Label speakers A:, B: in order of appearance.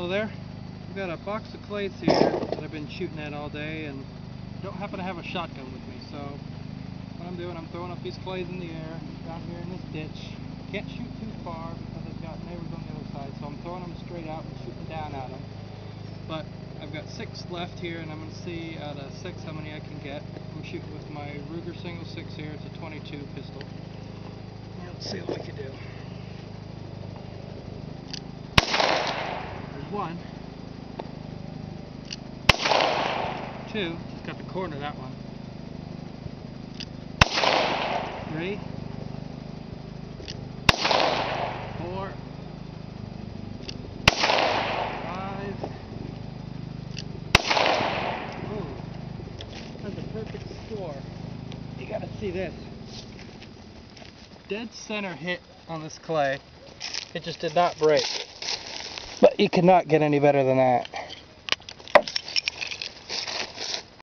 A: Hello there. I've got a box of clays here that I've been shooting at all day and don't happen to have a shotgun with me, so what I'm doing, I'm throwing up these clays in the air down here in this ditch. Can't shoot too far because I've got neighbors on the other side, so I'm throwing them straight out and shooting down at them. But I've got 6 left here, and I'm going to see out of 6 how many I can get. I'm shooting with my Ruger single 6 here. It's a 22 pistol. Let's see what we can do. There's 1. 2. Just got the corner of that one. 3. 4. 5. Oh, that's a perfect score. You gotta see this. Dead center hit on this clay. It just did not break. But you cannot get any better than that.